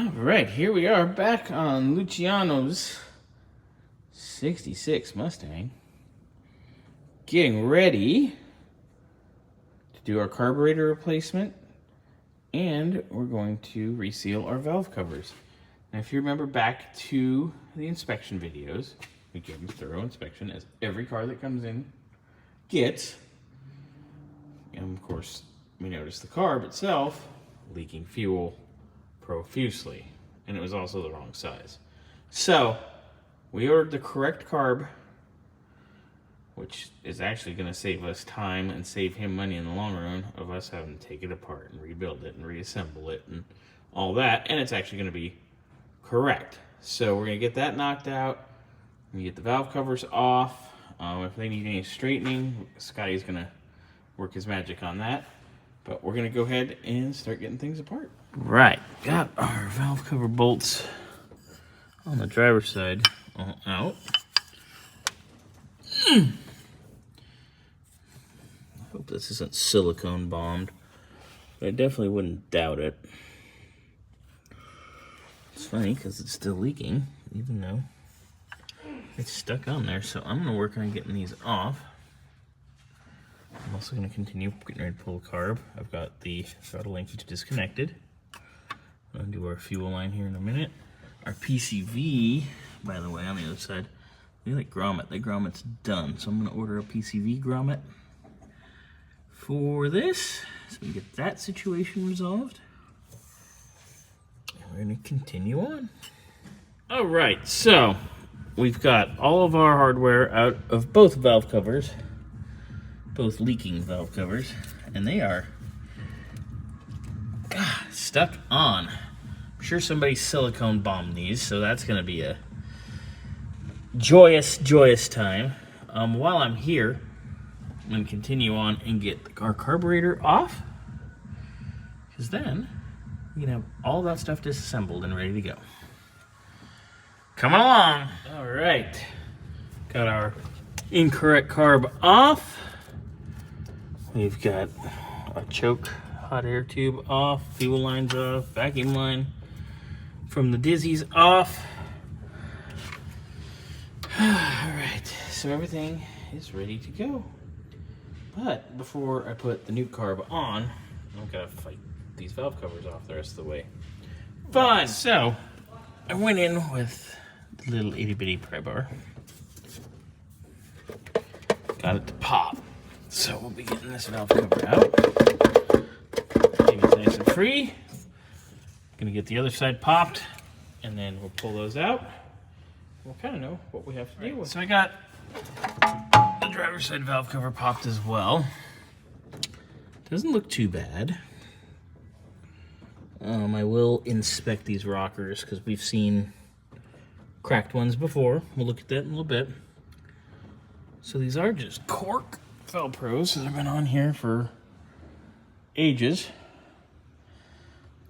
All right, here we are back on Luciano's 66 Mustang. Getting ready to do our carburetor replacement, and we're going to reseal our valve covers. Now, if you remember back to the inspection videos, we give them a thorough inspection, as every car that comes in gets. And of course, we noticed the carb itself leaking fuel profusely, and it was also the wrong size. So we ordered the correct carb, which is actually going to save us time and save him money in the long run of us having to take it apart and rebuild it and reassemble it and all that, and it's actually going to be correct. So we're going to get that knocked out. We get the valve covers off. If they need any straightening, Scotty's going to work his magic on that. But we're going to go ahead and start getting things apart. Right, got our valve cover bolts on the driver's side out. I hope this isn't silicone bombed, but I definitely wouldn't doubt it. It's funny because it's still leaking, even though it's stuck on there. So I'm going to work on getting these off. I'm also going to continue getting ready to pull the carb. I've got the throttle linkage disconnected. I'm going to do our fuel line here in a minute. Our PCV, by the way, on the other side, we like grommet. The grommet's done, so I'm going to order a PCV grommet for this, so we can get that situation resolved. And we're going to continue on. All right, so we've got all of our hardware out of both valve covers. Both leaking valve covers, and they are stuck on. I'm sure somebody silicone bombed these, so that's going to be a joyous time. While I'm here, I'm going to continue on and get our carburetor off, because then we can have all that stuff disassembled and ready to go. Coming along. All right, got our incorrect carb off. We've got our choke hot air tube off, fuel lines off, vacuum line from the Dizzy's off. All right, so everything is ready to go. But before I put the new carb on, I've got to fight these valve covers off the rest of the way. Fun! So, I went in with the little itty bitty pry bar. Got it to pop. So we'll be getting this valve cover out. Keep it nice and free. Gonna get the other side popped, and then we'll pull those out. We'll kind of know what we have to deal with. So I got the driver's side valve cover popped as well. Doesn't look too bad. I will inspect these rockers because we've seen cracked ones before. We'll look at that in a little bit. So these are just cork Velcros that have been on here for ages.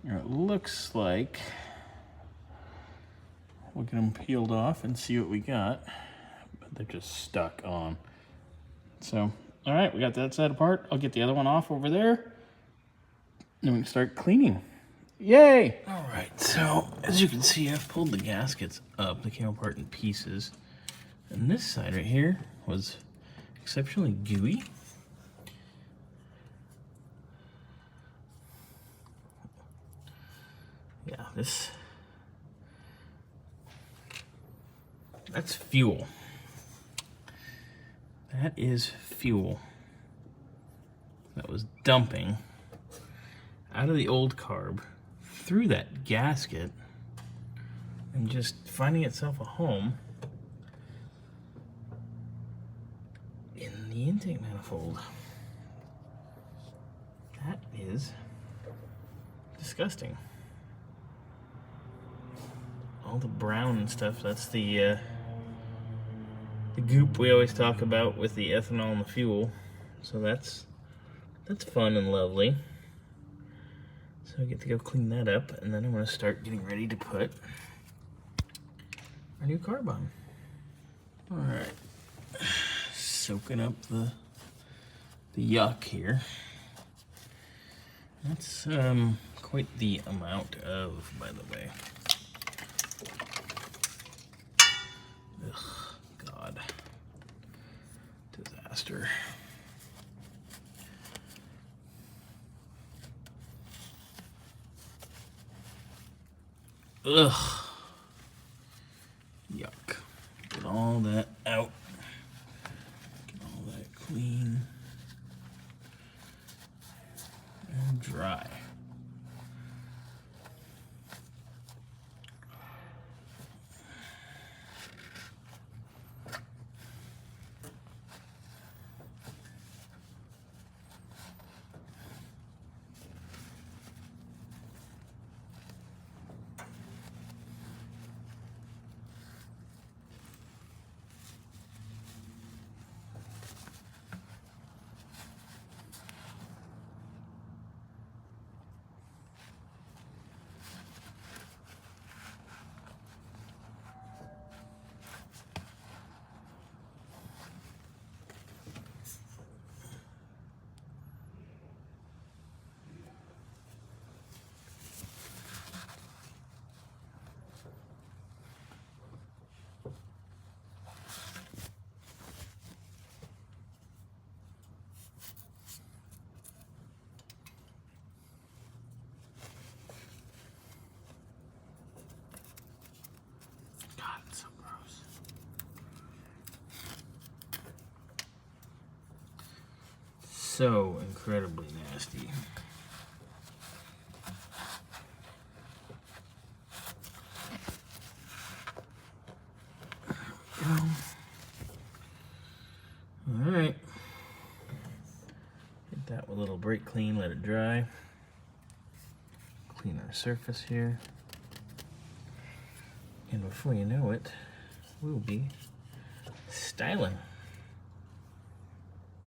It looks like we'll get them peeled off and see what we got, but they're just stuck on. So, all right, we got that side apart. I'll get the other one off over there, and we can start cleaning. Yay! All right, so as you can see, I've pulled the gaskets up. They came apart in pieces, and this side right here was exceptionally gooey. Yeah, that's fuel. That is fuel that was dumping out of the old carb through that gasket and just finding itself a home in the intake manifold. That is disgusting. All the brown and stuff, that's the goop we always talk about with the ethanol and the fuel. So that's fun and lovely. So I get to go clean that up, and then I'm going to start getting ready to put our new carb on. All right. Soaking up the yuck here. That's quite the amount of, by the way. Ugh, God. Disaster. Ugh. Yuck. Get all that out. Get all that clean and dry. God, it's so gross. So incredibly nasty. Alright. Get that with a little brake clean, let it dry. Clean our surface here. And before you know it, we'll be styling.